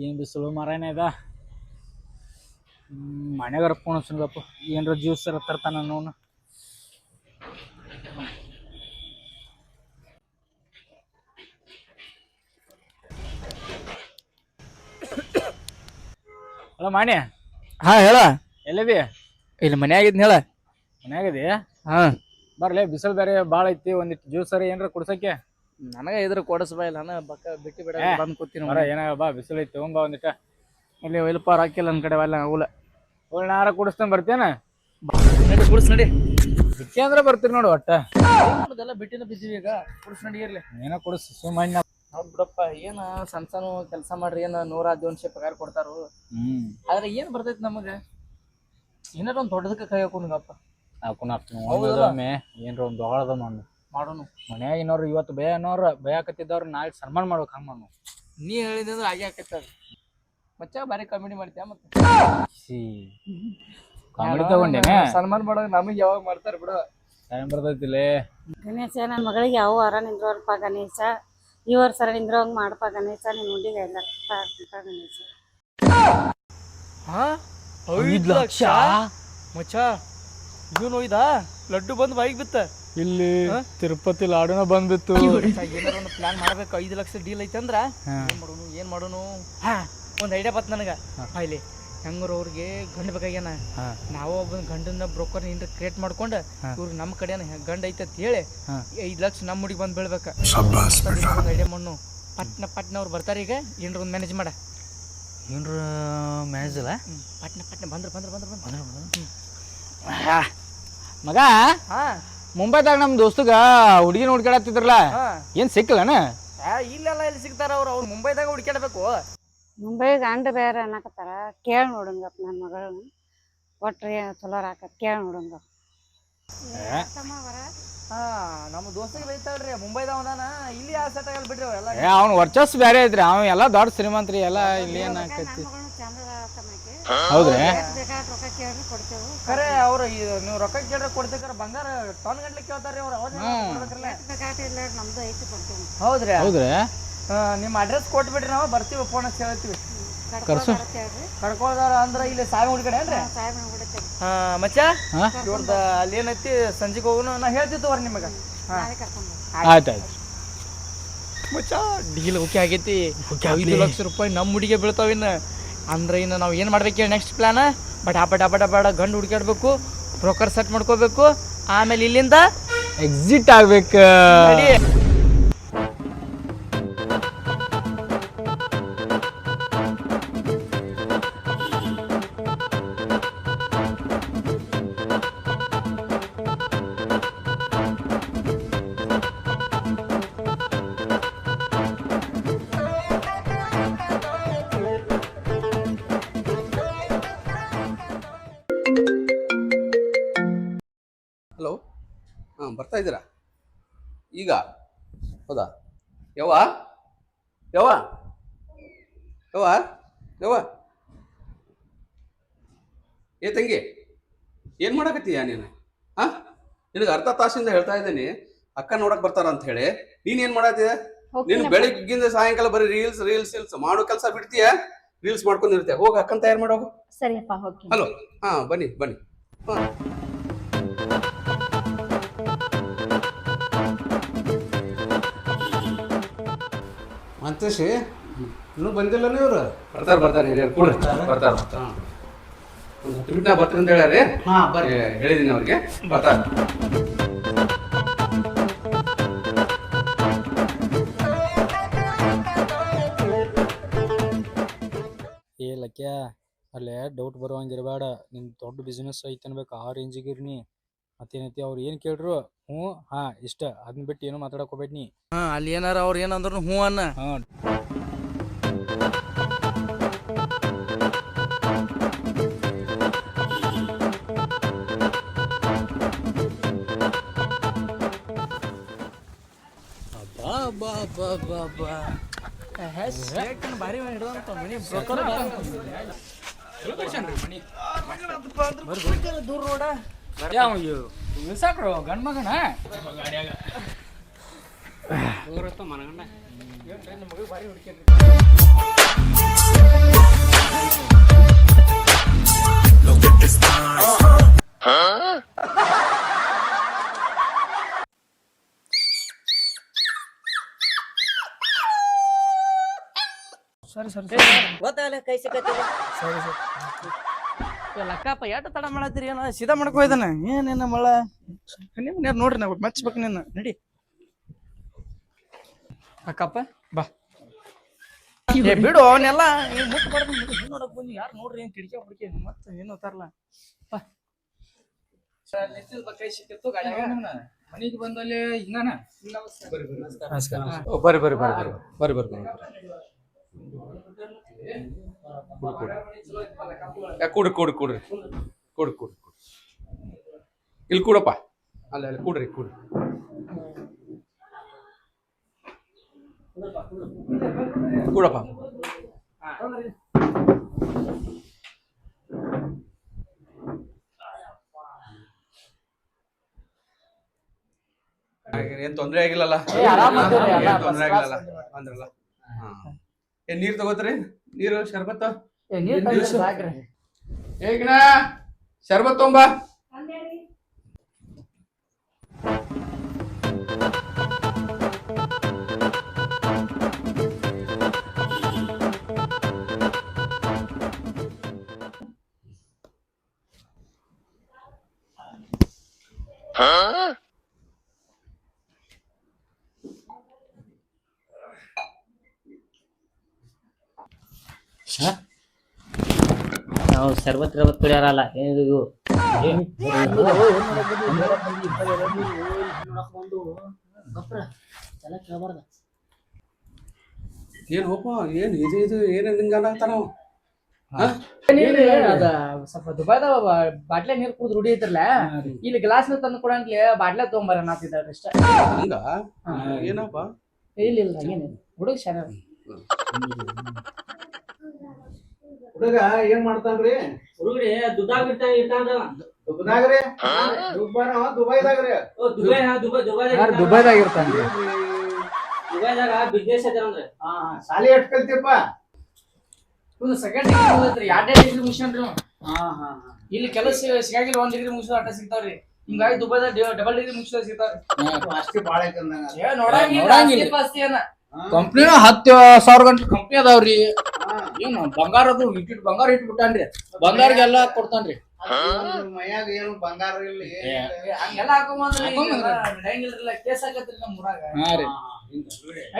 ಏನು ಬಿಸಿಲು ಮಾರಾಯಣ ಇದ ಮನೆಗಾರ ಫೋನ್ ಹಚ್ಚನಪ್ಪ ಏನರ ಜ್ಯೂಸ್ ಸರ ತರ್ತಾನ ನೋನು ಹಲೋ ಮಾನ್ಯ. ಹಾ ಹೇಳ. ಎಲ್ಲಿದಿ? ಇಲ್ಲಿ ಮನ್ಯಾಗಿದ್ನ ಹೇಳ. ಮನ್ಯಾಗದಿ? ಹಾ ಬರ್ಲೆ ಬಿಸಿಲು ಬೇರೆ ಭಾಳ ಐತಿ, ಒಂದಿಟ್ಟು ಜ್ಯೂಸ್ ಸರಿ ಏನ್ರ ಕುಡ್ಸಕ್ಕೆ. ನನಗೆ ಇದ್ರ ಕೊಡಸ್ಬಾ ಇಲ್ಲ ನಾನು ಬಿಟ್ಟು ಬಿಡ ಬಂದು ಕೂತೀನಿ. ಏನ ಬಾ ಬಿಸಿಲು ಐತಿ ತಗೊಂಬಾ ಒಂದಿಟ್ಟ. ಇಲ್ಲಿ ಇಲ್ಪ ರಾಕಿಲ್ಲ ನನ್ನ ಕಡೆ ಅಲ್ಲ ಅವಲ್ಲ ಹೋಗಿ ನಾರ ಕುಡಿಸ್ತೇನೆ ಬರ್ತೇನ? ನಡಿ ಕುಡಿಸ್ ನಡಿ. ಬಿಟ್ಟಿ ಅಂದ್ರೆ ಬರ್ತೀರಿ ನೋಡು ಒಟ್ಟ. ಎಲ್ಲ ಬಿಟ್ಟಿನ ಬಿದ್ದೀವಿ ಈಗ. ಕುಡಿಸ್ ನಡಿ ಇರ್ಲಿ. ಏನೋ ಕುಡಿಸ್ ಸುಮ್ಮನೆ. ಹೌದ್ ಬಿಡಪ್ಪ, ಏನ ಸಣ್ಣ ಸಣ್ಣ ಕೆಲಸ ಮಾಡ್ರಿ ಏನ 100-200 ಪಗಾರ ಕೊಡ್ತಾರು. ಆದ್ರೆ ಏನ್ ಬರ್ತೈತಿ ನಮಗ? ಏನಾರ ಒಂದ್ ದೊಡ್ಡದಕ್ಕೆ ಕೈ ಹಾಕೊಂಡಪ್ಪ ಹಾಕೊಮ್ಮೆ ಏನ್ರ ಒಂದು ದೊಡ್ಡದ ಮಾಡೋನು. ಮನ್ಯಾಗ ಏನೋರು ಇವತ್ತು ಭಯಾಕತ್ತಿದ್ದವ್ರು ನಾಳೆ ಸನ್ಮಾನ ಮಾಡ್ಬೇಕು. ಹಂಗ ಮಾಡು. ನೀ ಹೇಳಿದ್ರೆ ಹಾಗೆ ಹಾಕತ್ತ ಮಚ್ಚ ಬಾರಿ ಕಾಮಿಡಿ ಮಾಡ್ತೀಯ. ಮತ್ತೆ ಕಾಮಿಡಿ ತಗೊಂಡೇನೆ ಸನ್ಮಾನ ಮಾಡೋದು ನಮಗೆ ಯಾವಾಗ ಮಾಡ್ತಾರ ಬಿಡ. ಟೈಮ್ ಬರ್ತೈತಿಲ್ಲ. ಗಣೇಶ ನನ್ನ ಮಗಳಿಗೆ ಯಾವ ವಾರ ನಿಂದ್ರವಲ್ಪ ಗಣೇಶ, ಈ ವರ್ಷ ನಿಂದ್ರೋಂಗ್ ಮಾಡಪ್ಪ ಗಣೇಶ, ನಿನ್ ಹುಡುಗ ಎಲ್ಲ ಗಣೇಶ. 5 ಲಕ್ಷ ಮಚ್ಚ ಇವನು ಒಯ್ದ ಲಡ್ಡು ಬಂದು ಬಾಯಿಗೆ ಬಿತ್ತ. ಇಲ್ಲಿ ತಿರುಪತಿ ಲಾಡುನ ಬಂದ್ಬಿತ್ತು. ಏನಾರ ಒಂದು ಪ್ಲಾನ್ ಮಾಡ್ಬೇಕು. 5 ಲಕ್ಷ ಡೀಲ್ ಐತೆ ಅಂದ್ರ ಏನ್ ಮಾಡೋನು ಒಂದ್ ಐಡಿಯಾ ಬತ್ ನನಗ. ಇಲ್ಲಿ ಹೆಂಗ್ರ ಅವ್ರಿಗೆ ಗಂಡ ಬೇಕಾಗ್ಯಾನ, ನಾವ ಒಬ್ಬ ಗಂಡನ ಬ್ರೋಕರ್ ಏನ್ರ ಕ್ರಿಯೇಟ್ ಮಾಡ್ಕೊಂಡ ಇವ್ರಿಗೆ ನಮ್ಮ ಕಡೆ ಗಂಡ ಐತೆ ಅಂತ ಹೇಳಿ 5 ಲಕ್ಷ ನಮ್ಮ ಹುಡುಗಿ ಬಂದ್ ಬೀಳ್ಬೇಕ. ಐಡಿಯಾ ಮಣ್ಣು ಪಟ್ನ ಅವ್ರು ಬರ್ತಾರ. ಈಗ ಏನ್ರ ಒಂದ್ ಮ್ಯಾನೇಜ್ ಮಾಡ. ಏನ್ರ ಮ್ಯಾನೇಜ್ ಅಲ್ಲ? ಪಟ್ನ ಬಂದ್ರ ಮಗ. ಮುಂಬೈದಾಗ ನಮ್ ದೋಸ್ತಗ ಹುಡುಗಿನ ಹುಡ್ಕಾಡತ್ತಿದ್ರಲ್ಲ, ಏನ್ ಸಿಕ್ಕಲ್ಲನ? ಇಲ್ಲೆಲ್ಲ ಎಲ್ಲಿ ಸಿಗ್ತಾರ ಅವ್ರು ಮುಂಬೈದಾಗ ಹುಡ್ಕಾಡ್ಬೇಕು. ಮುಂಬೈ ಗಂಡ ಬೇರೆ ಅನ್ನಕತ್ತಾರ, ಕೇಳಿ ನೋಡಂಗಪ್ಪ ನನ್ನ ಮಗಳು ಒಟ್ರಿ ಚಲೋ ಆಕತ್ ಕೇಳಿ ನೋಡಂಗ. ನಮ್ಮ ದೋಸ್ತಿಗೆ ಬೈತಾಳ್ರಿ ಮುಂಬೈದವನ, ಇಲ್ಲಿ ಆ ಸೆಟ್ ಆಗಲ್ ಬಿಡ್ರಿ ಎಲ್ಲ. ಅವ್ನ ವರ್ಚಸ್ ಬೇರೆ ಐತ್ರಿ, ಅವ ಎಲ್ಲಾ ದೊಡ್ಡ ಶ್ರೀಮಂತ್ರಿ ಎಲ್ಲ. ಇಲ್ಲಿ ಏನ್ ಆಕೈತಿ? ಹೌದ್ರಿ? ಖರೆ ಅವ್ರು ನೀವು ರೊಕ್ಕ ಕೇಳ್ರೆ ಕೊಡ್ಬೇಕಾರ, ಬಂಗಾರ ಟನ್ ಗಂಟ್ಲೆ ಕೇಳ್ತಾರ್ರಿ ಅವ್ರು. ನಮ್ದು ಐತಿ ಕೊಡ್ತೀವಿ. ಹೌದ್ರಿ? ಹೌದ್ರಿ. ನಿಮ್ಮ ಅಡ್ರೆಸ್ ಕೊಟ್ಬಿಡ್ರಿ, ನಾವು ಬರ್ತೀವಿ, ಫೋನ್ ಹಚ್ಚಿ ಹೇಳ್ತೀವಿ. ಕಡ್ಕೊಳ್ದಾರ ಅಂದ್ರ ಇಲ್ಲಿ ಸಾಯಿ ಹುಡ್ಕಡೆ ಏನ್ರಿ? ಮಚ್ಚ ಇವ್ರದ ಅಲ್ಲಿ ಏನೈತಿ ಸಂಜೆಗೆ ಹೋಗೋನು ನಾ ಹೇಳ್ತಿತ್ತು ನಿಮಗ. ಆಯ್ತಾಯ್ತು ಮಚ್ಚ ಡೀಲ್ ಓಕೆ ಆಗೈತಿ. 5 ಲಕ್ಷ ರೂಪಾಯಿ ನಮ್ಮ ಹುಡುಗಿಗೆ ಬೀಳ್ತಾವಿನ್ನ. ಅಂದ್ರೆ ಇನ್ನು ನಾವು ಏನು ಮಾಡ್ಬೇಕು ಹೇಳಿ ನೆಕ್ಸ್ಟ್ ಪ್ಲಾನ್? ಬಡ ಗಂಡು ಹುಡುಕಾಡ್ಬೇಕು, ಬ್ರೋಕರ್ ಸೆಟ್ ಮಾಡ್ಕೋಬೇಕು, ಆಮೇಲೆ ಇಲ್ಲಿಂದ ಎಕ್ಸಿಟ್ ಆಗ್ಬೇಕು. ಹಲೋ, ಹಾಂ ಬರ್ತಾ ಇದ್ದೀರಾ ಈಗ? ಹೌದಾ? ಯವ್ವ ಯವ್ವ ಯವ್ವ ಯವ್ವ ಏ ತಂಗಿ, ಏನು ಮಾಡಕತ್ತೀಯ ನೀನು? ಹಾಂ, ನಿನಗೆ ಅರ್ಧ ತಾಸಿಂದ ಹೇಳ್ತಾ ಇದ್ದೀನಿ ಅಕ್ಕ ನೋಡಕ್ ಬರ್ತಾರ ಅಂತ ಹೇಳಿ. ನೀನ್ ಏನ್ ಮಾಡತ್ತೀಯ? ನೀನು ಬೆಳಿಗ್ಗಿಂದ ಸಾಯಂಕಾಲ ಬರೀ ರೀಲ್ಸ್ ರೀಲ್ಸ್ ರೀಲ್ಸ್ ಮಾಡೋ ಕೆಲಸ ಬಿಡ್ತೀಯ, ರೀಲ್ಸ್ ಮಾಡ್ಕೊಂಡಿರ್ತೀಯ. ಹೋಗಿ ಅಕ್ಕನ ತಯಾರು ಮಾಡೋಗು. ಸರಿಯಪ್ಪ ಹೋಗಿ. ಹಲೋ, ಹಾಂ ಬನ್ನಿ ಬನ್ನಿ. ಹಾಂ ಮಂತೇಶಿ ಇನ್ನೂ ಬಂದಿಲ್ಲ ಇವ್ರು? ಬರ್ತಾರೆ ಹಿರಿಯರು ಕೂಡ ಬರ್ತಾರೆ. ಒಂದು 10 ಮಿನಿಟ್ ಬರ್ತೀನಿ ಅಂತ ಹೇಳ್ಯಾರಿ. ಹೇಳಿದೀನಿ ಅವ್ರಿಗೆ, ಬರ್ತಾರೆ. ಏ ಲಕ್ಯ, ಅಲ್ಲೇ ಡೌಟ್ ಬರುವಂಗಿರಬೇಡ. ನಿನ್ ದೊಡ್ಡ ಬಿಸ್ನೆಸ್ ಐತೆ ಅನ್ಬೇಕು, ಆ ರೇಂಜಿಗಿರ್ನಿ. ಮತ್ತೇನೈತಿ ಅವ್ರು ಏನು ಕೇಳ್ರು ಹ್ಞೂ ಹಾಂ ಇಷ್ಟ, ಅದನ್ನ ಬಿಟ್ಟು ಏನು ಮಾತಾಡಕ್ ಹೋಗ್ಬೇಡ ನೀ. ಅಲ್ಲಿ ಏನಾರ ಅವ್ರು ಏನಂದ್ರು ಹ್ಞೂ ಅನ್ನ. ಹಾಂ ಭಾರಿ ಹಿಡಿದಂತ ಮನಿ ಬ್ರೋಕರ್ ದೂರ ನೋಡ. ಸಾಕ್ರು ಗಂಡ ಮಗನ ಮನಗಂಡ ಏನ್ರಿ ನಿಮ್ಮ ಮಗಳು ಭಾರಿ ಹುಡುಕೇನ್ರಿ. ಸರಿ ಸರಿ ಗೊತ್ತಾಗಲ್ಲ ಕೈ ಸಿಕ್ಕತ್ತಿಲ್ಲ. ಸರಿ ಸರಿ ಲಕ್ಕಪ್ಪ ಎಟ್ ತಡ ಮಾಡತ್ತೀರಿ ಏನ ಸೀದಾ ಮಾಡ್ಕೋ ಇದನ್ನ ಏನೇನ ಮಳ ನಿಮ್ಮ ನೀರು ನೋಡ್ರಿ ನಾವು ಮೆಚ್ಚಬೇಕು ನಿನ್ನ ನಡಿ ಅಕ್ಕಪ್ಪ ಬಾ ಏ ಬಿಡು ಅವನ್ನೆಲ್ಲ ಮುಟ್ಟು ನೋಡಕ್ ಬಂದು ಯಾರು ನೋಡ್ರಿ ಏನ್ ಕಿಡಿಕೆ ಹುಡುಕಿ ಮತ್ತೆ ಏನು ಓದ್ತಾರಲ್ಲ ಬಾ ಕೈ ಸಿಕ್ಕಿತ್ತು ಮನೆಗೆ ಬಂದಲ್ಲಿ ಹಿಂಗಾನ ಬರ್ರಿ ಬರ್ರಿ ಬರ್ರಿ ಬರ್ರಿ ಬರ್ರಿ ಬರ್ರಿ ಕೂಡ್ರಿ ಕೂಡ್ರಿ ಕೂಡ್ರಿ ಕೂಡ್ರಿ ಕೂಡ್ರಿ ಇಲ್ಲಿ ಕೂಡಪ್ಪ ಅಲ್ಲ ಅಲ್ಲಿ ಕೂಡ್ರಿ ಕೂಡ್ರಿ ಕೂಡಪ್ಪ ಏನ್ ತೊಂದ್ರೆ ಆಗಿಲ್ಲಲ್ಲ ಏನ್ ತೊಂದ್ರೆ ಆಗಿಲ್ಲಲ್ಲ ಅಂದ್ರಲ್ಲ ಹಾ ಏನ್ ನೀರ್ ತಗೋತ್ರಿ ನೀರು ಶರ್ಬತ್ತ ಹೇಗಿನ ಶರ್ಬತ್ ತೊಂಬ ನಾವು ಸರ್ಬತ್ ರಬತ್ ಕುಡಿಯಾರಲ್ಲ ಇದು ಏನ್ ಹೋಪ ಏನ್ ಇದು ಇದು ಏನ್ ಹಿಂಗಾಗ್ತಾನ ಅದ ಸ್ವಲ್ಪ ದುಬೈದಾಗ ಬಾಟ್ಲೆ ನೀರ್ ಕುಡ್ದು ರೂಢಿ ಐತ್ರಲ್ಲ ಇಲ್ಲಿ ಗ್ಲಾಸ್ ತಂದು ಕೊಡಂಗ್ಲಿ ಬಾಟ್ಲೆ ತಗೊಂಬರ ನಾತಿದ್ದಾಳ್ರಿ ಇಷ್ಟ ಹಂಗ ಏನಪ್ಪ ಇಲ್ಲ ಇಲ್ಲ ಏನಿಲ್ಲ ಹುಡುಗ ಶಾಲೆ ಹುಡುಗ ಏನ್ ಮಾಡ್ತಾನ್ರಿ? ಹುಡುಗ್ರಿ ದುಡ್ಡಾಗ ಇರ್ತಾನ್ರಿ ದುಬೈದಾಗ್ರಿ ದುಬೈದಾಗ್ರಿ ದುಬೈದಾಗ ಇರ್ತಾನ್ರಿ ದುಬೈದಾಗ ಬಿಸ್ನೆಸ್ ಐತಂದ್ರೆ ಶಾಲಿ ಎಷ್ಟ್ ಕಲ್ತಿಪ್ಪ? ಒಂದು ಸೆಕೆಂಡ್ ಡಿಗ್ರಿ 2 ಡಿಗ್ರಿ ಮುಗಿಸ್ಕೊಂಡ್ರಿ ಇಲ್ಲಿ ಕೆಲಸ ಸಿಗಾಗಿಲ್ಲ 1 ಡಿಗ್ರಿ ಮುಗಿಸೋ ಆಟ ಸಿಗ್ತಾವ್ರಿ ಹಿಂಗಾಗಿ ದುಬೈದಾಗ ಡಬಲ್ ಡಿಗ್ರಿ ಮುಗಿಸೋ ಸಿಗ್ತಾವ್ರಿ ಅಷ್ಟೇ ಬಾಳ ಐತಂದಂಗ. ನೋಡಂಗಿಲ್ಲ ಕಂಪ್ನಿನ 10,000 ಗಂಟೆ ಕಂಪ್ನಿ ಅದಾವ್ರಿ ಏನು ಬಂಗಾರದು ಇಟ್ಟಿಟ್ ಬಂಗಾರ ಇಟ್ಬಿಟ್ಟಾನ್ರಿ ಬಂಗಾರಿಗೆಲ್ಲ ಕೊಡ್ತಾನ್ರಿ ಮೈಯಾಗ ಏನು ಬಂಗಾರ ಇಲ್ಲ ಹಂಗೆಲ್ಲ ಹಾಕೊಂಬಂದ್ರಿ ಕೇಸ್ ಹಾಕತ್ರಿ ನಮ್ಮ ಊರಾಗ ಹಾ ರೀ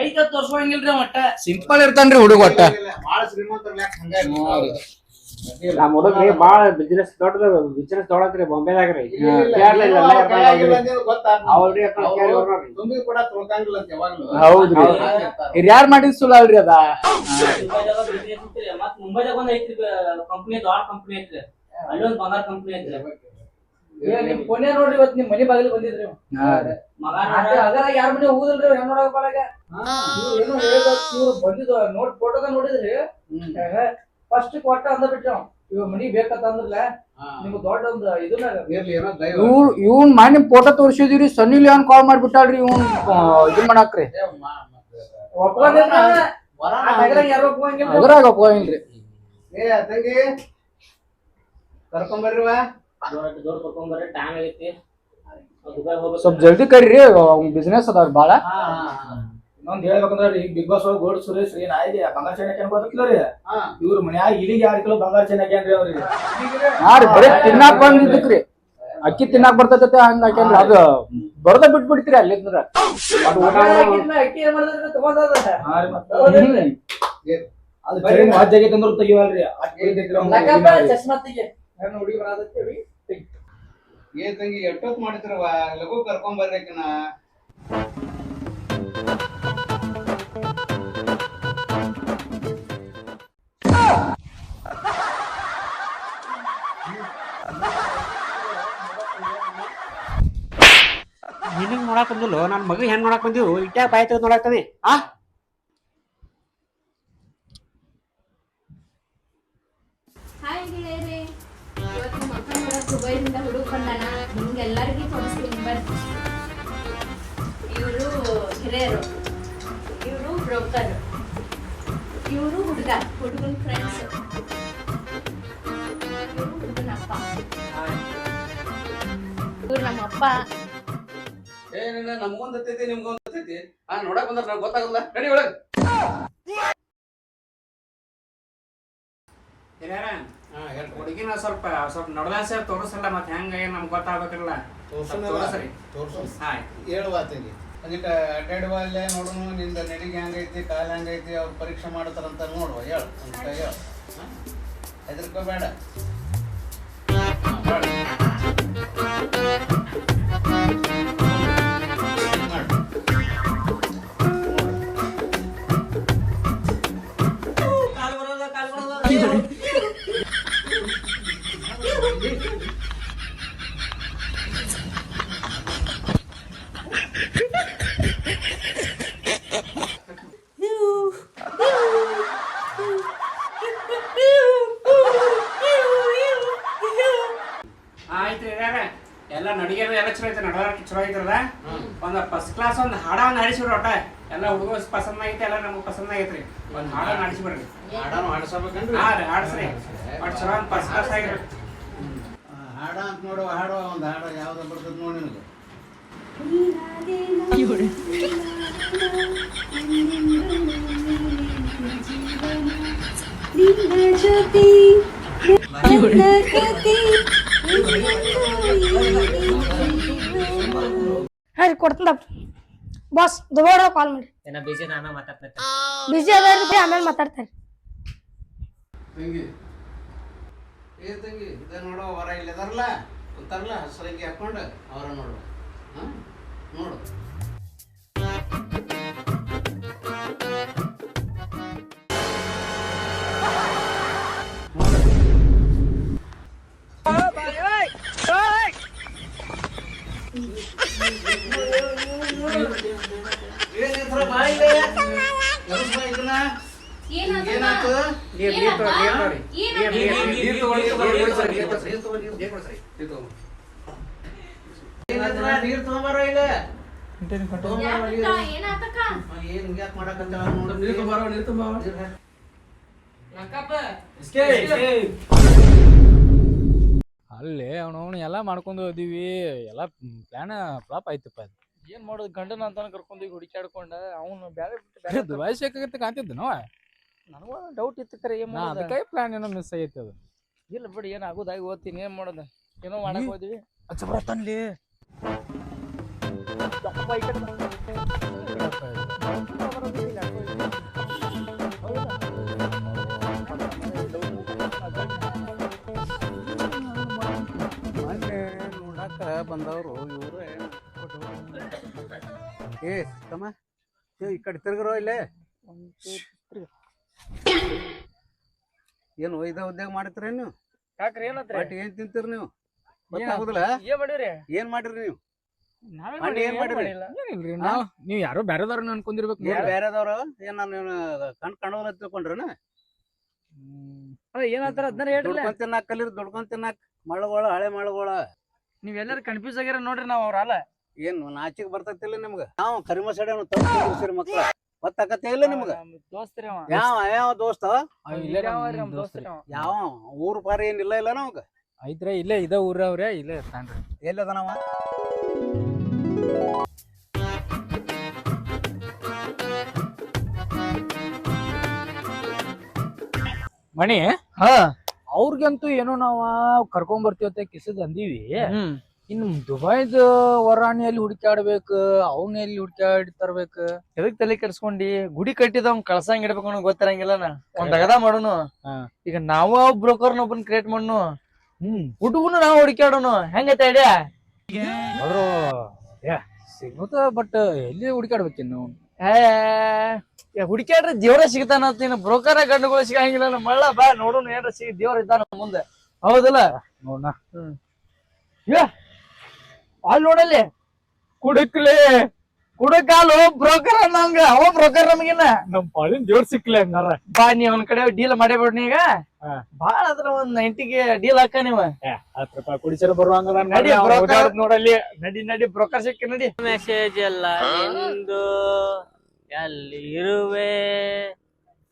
ಐತ ತೋರ್ಸೋಂಗಿಲ್ರಿ ಮಟ್ಟ ಸಿಂಪಲ್ ಇರ್ತಾನ್ರಿ ಹುಡುಗ ಒಟ್ಟ ಬಾಳ ಶ್ರೀಮಂತರ ಹಂಗ ನಮ್ಮ ಹುಡುಗ್ರಿ ಬಾಳ ಬಿಸ್ನೆಸ್ ಬಿಸ್ನೆಸ್ ತೊಗೊಳತ್ರಿ ಬಾಂಬೆದಾಗ್ರಿ ತುಂಬಿ ಕೂಡ ತೊಳ್ಕಂಗಿಲ್ಲ ಅಂತ ಯಾವಾಗ್ಲೂ. ಹೌದ್ರಿ ಯಾರ್ ಮಾಡಿದ್ ಸುಳ್ಳು ಅಲ್ರಿ ಅದ ದುಬೈದಾಗ ಬಿಸ್ನೆಸ್ ಐತ್ರಿ ಮತ್ ಮುಂಬೈದಾಗ ಒಂದ್ ಐತ್ರಿ ಕಂಪ್ನಿ ದೊಡ್ಡ ಕಂಪ್ನಿ ಐತ್ರಿ ಅಲ್ಲಿ ಒಂದ್ ಬಂಗಾರ ಕಂಪ್ನಿ ಐತ್ರಿ ನಿಮ್ ಕೊನೆ ನೋಡ್ರಿ ಇವತ್ ನಿಮ್ ಮನಿ ಬಾಗಿಲು ಬಂದಿದ್ರಿ ಮಗ ಅದರ ಯಾರ ಮನೆ ಹೋಗುದಿಲ್ರಿ ಹೆಣ್ಣು ನೋಡಕ್ ಬಾಳಾಗ ಏನೋ ಇವ್ರು ಬಂದಿದ್ದು ನೋಡ್ ಫೋಟೋದಾಗ ನೋಡಿದ್ರಿ ಫಸ್ಟ್ ಕೊಟ್ಟ ಅಂದ ಬಿಟ್ರಿ ಇವ್ ಮನಿ ಬೇಕಂತ ಅಂದ್ರಲ್ಲ ನಿಮ್ಗೆ ದೊಡ್ಡ ಒಂದು ಇದನ್ನ ಇರ್ಲಿ ಏನೋ ದೈವ. ಇವ್ನ್ ಮಾಡಿ ಫೋಟೋ ತೋರ್ಸಿದಿರಿ ಸನ್ನಿ ಲಿಯೋನ್ ಕಾಲ್ ಮಾಡ್ಬಿಟ್ಟಾಳ್ರಿ ಇವ್ನ್ ಇದನ್ ಮಾಡಾಕ್ರಿ ಯಾರು ಒಪ್ಕೊಂಗಿಲ್ಲ ಅದ್ರಾಗ ಹೋಗಿಲ್ರಿ ಏ ತಂಗಿ ಕರ್ಕೊಂಬರ್ರಿವ. ದೊಡ್ಡ ಕರ್ಕೊಂಡ್ಬರ್ರಿ ಟೈಮ್ ಆಗೈತಿ ದುಬೈ ಹೋಗ್ಬೇಕು ಸ್ವಲ್ಪ ಜಲ್ದಿ ಕರೀರಿ ಅವ್ನ್ ಬಿಸ್ನೆಸ್ ಅದಾವ್ರಿ ಬಾಳ ಇನ್ನೊಂದ್ ಹೇಳ್ಬೇಕಂದ್ರ ಈಗ ಬಿಗ್ ಬಾಸ್ ಒಳಗ ಗೋಲ್ಡ್ ಸುರೇಶ್ ರೀ ನಾಯಿಗೆ ಬಂಗಾರ ಚೈನ್ ಹಾಕ್ಯಾನ ಗೊತ್ತಿಲ್ಲರಿ ಇವ್ರ ಮನ್ಯಾಗ ಇಲ್ಲಿಗೆ 2 ಕಿಲೋ ಬಂಗಾರ ಚೈನ್ ಹಾಕ್ಯಾನ್ರಿ ಅವ್ರಿಗೆ ಹಾ ರೀ ಬರೀ ತಿನ್ನಾಕ್ ಬಂದಿದ್ದಕ್ರಿ ಅಕ್ಕಿ ತಿನ್ನಾಕ್ ಬರ್ತೈತೆ ಹಂಗ ಹಾಕ್ಯಾನ್ರಿ ಅದು ಬರೋದ ಬಿಟ್ಬಿಡ್ತೀರಿ ಅಲ್ಲಿಂದ್ರ ಅಕ್ಕಿ ಏನ್ ಮಾಡಿದ್ರೆ ತಗೊಂಡದ ಅದು ಚೈನ್ ವಾಜ್ಯಾಗೈತೆ ಅಂದ್ರ ತೆಗಿವಲ್ರಿ ಚಶ್ಮಾ ತೆಗಿ ಹೆಣ್ಣು ಹುಡುಗಿ ಬರತೇವಿ ಏ ತಂಗಿ ಎಷ್ಟೊತ್ ಮಾಡಿದ್ರವ ಲಘು ಕರ್ಕೊಂಬರ್ಬೇಕನ. ನಿನಗ್ ನೋಡಾಕ್ ಬಂದಿಲ್ಲ ನನ್ನ ಮಗ ಹೆಂಗ್ ನೋಡಾಕ್ ಬಂದಿವು ಇಟ್ಯಾಗ ಬಾಯ್ ತೆಗೆದು ನೋಡಾಕ್ತದೆ ಆ ಹಾಯ್ ಗೆಳೆಯರೇ, ಇವತ್ತು ಮಕ್ಕಳ ಕೂಡ ದುಬೈದಿಂದ ಹುಡುಗ ಬಂದಾನ. ನಿಮ್ಗೆಲ್ಲರಿಗೂ ತೋರಿಸ್ತೀನಿ ಬರ್ರಿ. ಇವರು ಹಿರಿಯರು, ಇವರು ಬ್ರೋಕರ್. ಇವರು ಹುಡುಗನ ಫ್ರೆಂಡ್ಸ್. ಇವರು ಹುಡುಗನ ಅಪ್ಪ. ಇವ್ರು ನಮ್ಮ ಅಪ್ಪ. ನಮ್ಗೊಂದ್ ಹತ್ತೈತಿ ನಿಮ್ಗೊಂದ್ ಹತ್ತೈತಿ. ನೋಡಕ್ ಬಂದ್ರ ನಂಗೆ ಗೊತ್ತಾಗಲ್ಲ. ನಡಿ ಒಳಗ. ಹುಡುಗಿನ ಸ್ವಲ್ಪ ನಡ್ದಾಸ ತೋರಿಸಲ್ಲ ಮತ್ತೆ ಹೆಂಗ ಏನ್ ನಮ್ಗೆ ಗೊತ್ತಾಗ್ಬೇಕಲ್ಲ. ತೋರ್ಸರಿ ಹೇಳುವಾತಿಗೆ ಅದಕ್ಕೆ ಅಡ್ಡಾಡುವ ಅಲ್ಲೇ ನೋಡೋಣ ನಿಂದ ನಡಿಗೆ ಹೆಂಗೈತಿ ಕಾಲ ಹೆಂಗೈತಿ ಅವ್ರು ಪರೀಕ್ಷೆ ಮಾಡ್ತಾರಂತ ನೋಡುವ ಹೇಳು ಅಂತ ಹೇಳು. ಹೆದರ್ಕೋಬೇಡ. ಆಯ್ತು ಎಲ್ಲ ನಡಿಗೆದು ಎಲ್ಲ ಚಲೋ ಐತೆ, ನಡವಳಿಕೆ ಚಲೋ ಐತಲ್ಲ. ಒಂದ್ ಫಸ್ಟ್ ಕ್ಲಾಸ್ ಒಂದ್ ಹಾಡ ಒಂದ್ ಹಾಡಿಸ್ಬಿಡ್ರಿ ಒಟ್ಟ. ಎಲ್ಲ ಹುಡುಗ ಪಸಂದ್ ಆಗೈತಿ, ಎಲ್ಲ ನಮ್ಗೆ ಪಸಂದ್ ಆಗೈತ್ರಿ. ಒಂದ್ ಹಾಡ ಹಾಡಿಸ್ಬಿಡ್ರಿ. ಹಾ ರೀ ಹಾಡಿಸ್ರಿ. ಒಟ್ಟು ಚಲೋ ಒಂದ್ ಫಸ್ಟ್ ಕ್ಲಾಸ್ ಆಗಿರಿ. ಹಾಡ ಅಂತ ನೋಡುವ ಹಾಡು ಒಂದ್ ಹಾಡು ಯಾವ್ದು ಬರ್ತದ ನೋಡಿ ನಿನಗೆ. ಕೊಡ್ತಂದ ಬಾಸ್ ದೊಡ್ಡ ಕಾಲ್ ಮಾಡಿ. ಬಿಜಿ ಅದಾರಿ ಆಮೇಲೆ ಮಾತಾಡ್ತಾರೆ. ತಂಗಿ ಇದ ನೋಡು ಹೊರ ಇಲ್ಲದಾರಲ್ಲ ಗೊತ್ತಾರಲ್ಲ ಹಸರಂಗಿ ಹಾಕೊಂಡು ಅವರ ನೋಡು. ನೋಡು ನೀರ್ ತಗೊಂಬಾರ ಇಲ್ಲ ಅಲ್ಲೇ ಅವನು ಎಲ್ಲ ಮಾಡ್ಕೊಂಡು ಹೋದಿವಿ, ಎಲ್ಲ ಪ್ಲಾನ್ ಫ್ಲಾಪ್ ಆಯ್ತಪ್ಪ. ಏನ್ ಮಾಡೋದು ಗಂಡನ ಅಂತಾನ ಕರ್ಕೊಂಡು ಈಗ ಹುಡುಕಾಡ್ಕೊಂಡ ಅವ್ನು ಬ್ಯಾರೆ ದುಬಾಯ್ ಶೇಕಾಗತ್ತೆ ಕಾಣ್ತಿದ್ದ ನಾವ. ನನಗೂ ಡೌಟ್ ಇತ್ತು ಕರೆ ಏನ್ ಮಾಡೋದು. ಅದಕ್ಕೆ ಪ್ಲಾನ್ ಏನೋ ಮಿಸ್ ಆಗೈತೆ ಅದು. ಇಲ್ಲ ಬಿಡಿ ಏನ್ ಆಗೋದಾಗಿ ಓದ್ತೀನಿ ಏನ್ ಮಾಡೋದು. ಏನೋ ಮಾಡಕ್ ಹೋದ್ವಿ. ಅಚ್ಚಬರತ್ತನ್ಲಿ ನೋಡಾಕ ಬಂದವರು ಇವರು ಏ ತಮ್ಮ ಈ ಕಡೆ ತಿರ್ಗರೋ ಇಲ್ಲೇ. ಏನು ಒಯ್ದ ಉದ್ಯೋಗ ಮಾಡ್ತೀರ ನೀವು? ಯಾಕ್ರಿ ಏನತ್ರಿ? ಬಟ್ ಏನ್ ತಿಂತೀರಿ ನೀವು? ಗೊತ್ತಾಗುದಿಲ್ಲ ಏನ್ ಮಾಡಿರಿ? ಏನ್ ಮಾಡಿರಿ ನೀವು? ಏನ್ ಮಾಡಿರಿ? ಏನಿಲ್ರಿ ನಾವ್ ನೀವ್ ಯಾರೋ ಬೇರೆದವ್ರನ್ನ ಅನ್ಕೊಂಡಿರ್ಬೇಕು. ಬೇರೆದವ್ರು ಏನ್ ನಾನು ಕಂಡ್ಕೊಂಡವ್ರ ತಿಳ್ಕೊಂಡ್ರನ? ಏನಾತರ ಅದನ್ನ ಹೇಳ್ರಿ. ದುಡ್ಕೊಂಡ್ ತಿನ್ನಾಕ ಕಲೀರಿ, ದುಡ್ಕೊಂಡ್ ತಿನ್ನಾಕ ಮಳಗೋಳ ಹಳೆ ಮಳಗೋಳ. ನೀವ್ ಎಲ್ಲಾರು ಕನ್ಫ್ಯೂಸ್ ಆಗ್ಯಾರ ನೋಡ್ರಿ. ನಾವ್ ಅವ್ರ ಅಲ್ಲ ಏನ್ ನಾಚಿಕ್ ಬರ್ತೈತಿಲ್ಲ ನಿಮ್ಗ? ನಾವು ಕರಿಮ ಸಡ ತಪ್ಪಿಸಿ ಮಕ್ಳ ಗೊತ್ತಾಕತ್ತೆ ಇಲ್ಲ ನಿಮ್ಗ? ದೋಸ್ತ್ರಿ ಯಾವ ದೋಸ್ತ? ದೋಸ್ತ್ರಿ ಯಾವ ಊರ್ ಪಾರಿ ಏನಿಲ್ಲ ಇಲ್ಲ ನಮ್ಗ? ಐತ್ರಿ ಇಲ್ಲೇ ಇದ ಊರವ್ರೆ ಇಲ್ಲೇ ಇರ್ತಾನ್ರಿ. ಎಲ್ಲದನವ? ಮಣಿ ಅವ್ರಿಗಂತೂ ಏನೋ ನಾವ ಕರ್ಕೊಂಡ್ ಬರ್ತೀವತ್ತೆ ಕಿಸದ್ ಅಂದೀವಿ. ಇನ್ನು ದುಬೈದ ವರಾಣಿಯಲ್ಲಿ ಹುಡುಕಾಡ್ಬೇಕು, ಅವನ್ನ ಎಲ್ಲಿ ಹುಡುಕಾಡಿ ತರ್ಬೇಕು. ಎದಕ್ ತಲೆ ಕೆಡ್ಸ್ಕೊಂಡಿ? ಗುಡಿ ಕಟ್ಟಿದವ್ ಕಳ್ಸಂಗ್ ಇಡ್ಬೇಕು ಅನ್ನೋ ಗೊತ್ತಿರಂಗಿಲ್ಲ. ಒಂದ್ ಅಗದ ಮಾಡೋನು. ಈಗ ನಾವ ಬ್ರೋಕರ್ನ ಒಬ್ಬನ್ ಕ್ರಿಯೇಟ್ ಮಾಡೋನು, ಹುಡುಗನು ನಾವ್ ಹುಡುಕಾಡೋನು. ಹೆಂಗೈತೆ ಐಡಿಯಾ? ಆದ್ರೂ ಸಿಗುತ್ತ ಬಟ್ ಎಲ್ಲಿ ಹುಡುಕಾಡ್ಬೇಕಿನ್ನು? ಹುಡುಕ್ಯಾಡ್ರಿ ದೇವ್ರ ಸಿಗ್ತಾನ. ಬ್ರೋಕರ್ ಗಂಡುಗಳು ಸಿಗಂಗಿಲ್ಲ. ಮಳ್ಳ ಬಾ ನೋಡೋಣ ಏನ್ರ ದೇವ್ರ ಇದ್ದಾನ ಮುಂದೆ. ಹೌದಲ್ಲ? ನೋಡ ಅಲ್ಲಿ ನೋಡಲ್ಲಿ ಕುಡಕಾಲು ಬ್ರೋಕರ್ ಅನ್ನಂಗ. ಅವ ಬ್ರೋಕರ್ ನಮಗಿನ್ನ ನಮ್ ಪಾಳಿನ ದೇವ್ರ ಸಿಕ್ಲಿ ಹಂಗಾರ. ಬಾ ನೀ ಅವನ್ ಕಡೆ ಡೀಲ್ ಮಾಡೇಬಿಡ್ನಿ. ಈಗ ಬಾಳ ಅದ್ರ ಒಂದ್ 90ಗೆ ಡೀಲ್ ಹಾಕ ನೀವ. 10 ರೂಪಾಯಿ ಕುಡಿಸರ ಬರುವಂಗ ನಡಿ ಬ್ರೋಕರ್ ನೋಡಲ್ಲಿ. ನಡಿ ಬ್ರೋಕರ್ ಸಿಕ್ಕ ನಡಿ. ಮೆಸೇಜ್ ಎಲ್ಲ ನಿಂದು ಎಲ್ಲಿರುವೆ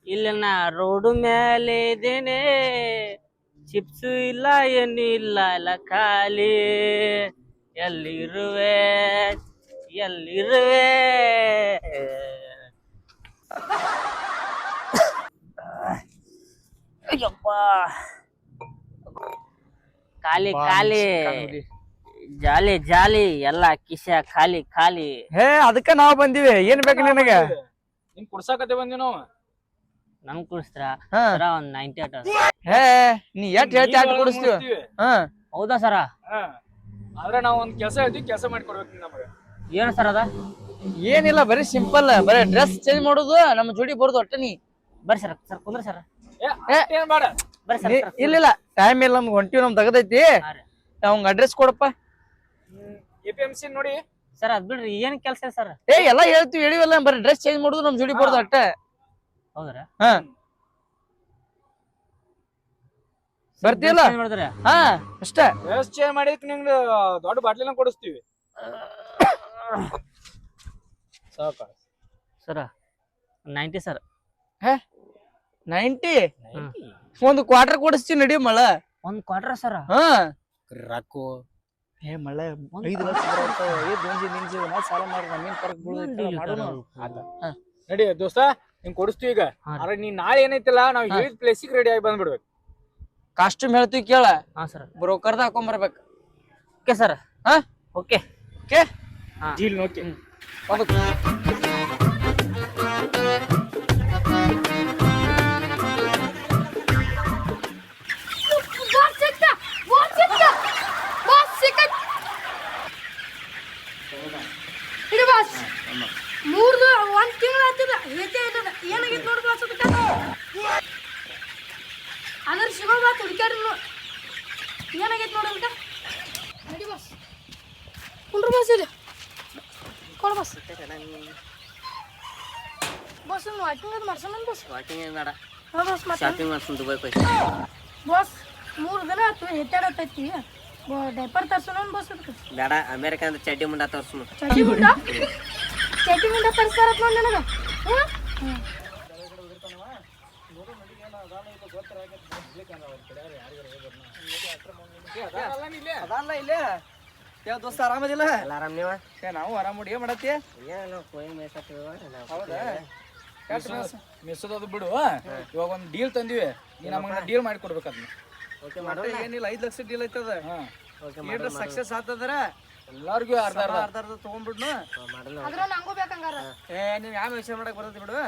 ಇಲ್ಲ ನಾ ರೋಡು ಮೇಲೆ ಇದ್ದೇನೆ ಚಿಪ್ಸು ಇಲ್ಲ ಏನು ಇಲ್ಲ ಎಲ್ಲ ಖಾಲಿ ಎಲ್ಲಿರುವೆ ಎಲ್ಲಿರುವೆ ಅಯ್ಯಪ್ಪ ಖಾಲಿ ಖಾಲಿ ಜಾಲಿ ಜಾಲಿ ಎಲ್ಲ ಕಿಶ ಖಾಲಿ ಖಾಲಿ ಹೇ ಅದಕ್ಕ ನಾವ್ ಬಂದಿವಿ ಏನ್ ಬೇಕು ನಿನಗ ನಿನ್ ಕುಡ್ಸಾಕತ್ತೆ ಬಂದಿ ನಾವು ನಮ್ ಕುಡಿಸ್ತಾರ ಹಾ. ಸರ ಒಂದ್ 98 ಹೇ ನೀ ಎಷ್ಟ್ ಹೇಳ್ತಿ ಅಷ್ಟ್ ಕೊಡಿಸ್ತೀವಿ ಹಾ ಹೌದಾ ಸರ ಆದ್ರೆ ನಾವ್ ಒಂದ್ ಕೆಲಸ ಹೇಳ್ತೀವಿ ಕೆಲಸ ಮಾಡ್ಕೊಡ್ಬೇಕು ನಮಗೆ ಏನ್ ಸರ್ ಅದ ಏನಿಲ್ಲ ಬರೀ ಸಿಂಪಲ್ ಬರೀ ಡ್ರೆಸ್ ಚೇಂಜ್ ಮಾಡೋದು ನಮ್ಮ ಜೋಡಿ ಬರೋದು ಒಟ್ಟ ನೀ ಬರ್ರಿ ಸರ್ ಸರ್ ಕುಂದ್ರ ಸರ್ ಏನ್ ಬೇಡ ಬರ್ರಿ ಸರ್ ಇಲ್ಲ ಟೈಮ್ ಇಲ್ಲ ನಮ್ಗೆ ಹೊಂಟಿವಿ ನಮ್ ತಗದೈತಿ ಅವಂಗ ಅಡ್ರೆಸ್ ಕೊಡಪ್ಪ APMC ನೋಡಿ ಸರ್ ಅದ್ ಬಿಡ್ರಿ ಏನ್ ಕೆಲ್ಸ ಸರ್ ಏ ಎಲ್ಲಾ ಹೇಳ್ತೀವಿ ಹೇಳಿವಲ್ಲ ಬರೀ ಡ್ರೆಸ್ ಚೇಂಜ್ ಮಾಡೋದು ನಮ್ ಜೋಡಿ ಬರೋದು ಅಟ್ಟ ಹೌದ್ರ ಹಾ ಬರ್ತೀಯಲ್ಲ ಮಾಡಿದ್ರೆ ಹಾ ಅಷ್ಟ ಡ್ರೆಸ್ ಚೇಂಜ್ ಮಾಡಿಕ್ ನಿಂಗೆ ದೊಡ್ಡ ಬಾಟ್ಲಿನ ಕೊಡಿಸ್ತೀವಿ ಸಾಕ ಸರ 90 ಸರ್ 90 ಒಂದು ಕ್ವಾರ್ಟರ್ ಕೊಡಿಸ್ತೀವಿ ನಡಿ ಮಳ ಒಂದ್ ಕ್ವಾರ್ಟರ್ ಸರ ಹಾ ರಾಕು ಏ ಮಳ 5 ಲಕ್ಷ ಬರುತ್ತೆ ಏ ದೋಂಜಿ ನಿಂಜಿ ಸಾಲ ಮಾಡಿ ನಮ್ಗೇನ್ ಫರಕ್ ಬೀಳುತ್ತೆ ಮಾಡೋಣ ನಡಿ ದೋಸ್ತ ಹಿಂಗ್ ಕೊಡಿಸ್ತೀವಿ ಈಗ ಆದ್ರೆ ನೀ ನಾಳೆ ಏನೈತಿಲ್ಲ ನಾವ್ ಹೇಳಿದ ಪ್ಲೇಸಿಗೆ ರೆಡಿ ಆಗಿ ಬಂದ್ಬಿಡ್ಬೇಕು ಕಾಸ್ಟ್ಯೂಮ್ ಹೇಳ್ತೀವಿ ಕೇಳ ಹಾ ಸರ್ ಬ್ರೋಕರ್ದ ಹಾಕೊಂಡ್ ಬರ್ಬೇಕು ಓಕೆ ಸರ್ ಹಾ ಓಕೆ ಓಕೆ ಡೀಲ್ ನೋಡ್ತಿ ಮೂರ್ದು ಒಂದ್ ತಿಂಗಳ ಆಯ್ತದ ಏನಾಗೈತಿ ನೋಡಿ ಬಾಸ್ ಅದ್ರ ಸಿಗೋ ಬಾತ್ ಹುಡುಕ್ಯಾಡ್ರಿ ಏನಾಗೈತಿ ನೋಡೋದಕ್ಕ ನಡಿ ಬಾಸ್ ಕುಂಡ್ರು ಬಾಸ್ ಇಲ್ಲಿ ಕೊಡ ಬಾಸ್ ಬಾಸ್ ವಾಕಿಂಗ್ ಅದು ಮಾಡ್ಸೋಣ ಬಾಸ್ ವಾಕಿಂಗ್ ಏನ್ ಬೇಡ ಹಾ ಬಾಸ್ ಮತ್ತೆ ಶಾಪಿಂಗ್ ಮಾಡ್ಕೊಂಡು ದುಬೈ ಹೋಯ್ತು ಬಾಸ್ 3 ದಿನ ಆಯ್ತು ಹೆಚ್ಚಾಡತೈತಿ ಡೈಪರ್ ತರ್ಸೋಣ ಬಾಸ್ ಅದಕ್ಕೆ ಬೇಡ ಅಮೇರಿಕಾ ಅಂದ್ರೆ ಚಡ್ಡಿ ಮುಂಡ ತೋರ್ಸು ಚಟಿ ಮುಂಡ ತರ್ಸಾರತ್ ನೋಡಿ ನನಗ ಅದಲ್ಲ ಇಲ್ಲೇ ಯಾವ ದೋಸ್ತ ಆರಾಮದಿಲ್ಲ ಆರಾಮ್ ನೀವ ನಾವು ಆರಾಮ್ ನೋಡಿ ಏನ್ ಮಾಡತ್ತಿ ಏನು ಕೊಯ್ ಮೇಸತ್ತೀವಿ ಹೌದಾ ಮೆಸೋದು ಬಿಡು ಇವಾಗ ಒಂದ್ ಡೀಲ್ ತಂದಿವಿ ನೀ ನಮಗ ಡೀಲ್ ಮಾಡಿ ಕೊಡ್ಬೇಕು ಅದನ್ನ ಓಕೆ ಮತ್ತೆ ಏನಿಲ್ಲ 5 ಲಕ್ಷ ಡೀಲ್ ಐತದ ಏನ್ರ ಸಕ್ಸಸ್ ಆತಂದ್ರ ಎಲ್ಲಾರ್ಗು ಅರ್ಧ ಅರ್ಧ ತಗೊಂಡ್ಬಿಡ್ನು ಅದ್ರ ನಂಗೂ ಬೇಕಂಗಾರ ಏ ನೀವ್ ಯಾವ ವಿಷಯ ಮಾಡಕ್ ಬರ್ತೈತಿ ಬಿಡು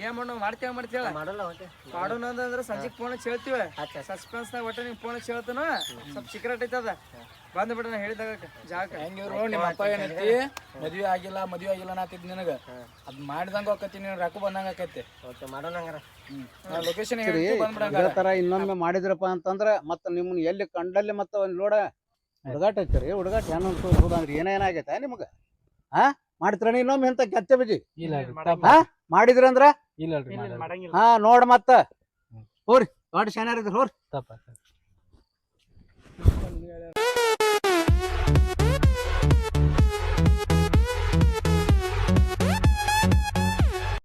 ಏನ್ ಮಾಡು ಮಾಡ್ತೇವ ಮಾಡಲ್ಲ ಓಕೆ ಮಾಡೋಣ ಅಂದ್ರೆ ಸಂಜೆಗ್ ಫೋನ್ ಹೇಳ್ತೀವಿ ಸಸ್ಪೆನ್ಸ್ ನಾಗ ಒಟ್ಟ ನಿಂಗೆ ಫೋನ್ ಹೇಳ್ತಾನ ಸ್ವಲ್ಪ ಸೀಕ್ರೆಟ್ ಐತದ ಬಂದ್ಬಿಡ ನಾ ಹೇಳಿದಾಗ ಜಾಗ ಹೆಂಗಿರು ನಿಮ್ಮ ಅಪ್ಪ ಏನೈತಿ ಮದ್ವೆ ಆಗಿಲ್ಲ ಅನ್ನತ್ತಿದ್ ನಿನಗ ಅದ್ ಮಾಡಿದಂಗ ಆಕತಿ ನೀನ್ ರೊಕ್ಕ ಬಂದಂಗ ಆಕೈತಿ ಓಕೆ ಮಾಡೋಣ ಹಂಗಾರ ನಾ ಲೊಕೇಶನ್ ಇದೇ ತರ ಇನ್ನೊಮ್ಮೆ ಮಾಡಿದ್ರಪ್ಪ ಅಂತಂದ್ರ ಮತ್ತ ನಿಮ್ಮನ್ನ ಎಲ್ಲಿ ಕಂಡಲ್ಲಿ ಮತ್ತ ಒಂದ್ ಲೋಡ ಹುಡುಗಾಟ ಹಚ್ಚಿರಿ ಹುಡುಗಾಟ ಏನೋ ಹೌದಂದ್ರೆ ಏನೇನಾಗೈತೆ ನಿಮಗ ಹಾ ಮಾಡ್ತೀರ ಇನ್ನೊಮ್ಮೆ ಎಂತ ಕೆಚ್ಚ ಬಜಿ ಮಾಡಿದ್ರಂದ್ರ ಇಲ್ಲ ಹಾ ನೋಡ್ ಮತ್ತ ಹೋರಿ ದೊಡ್ಡ ಶಾನ್ಯಾರ ಇದ್ರ ಹೋರಿ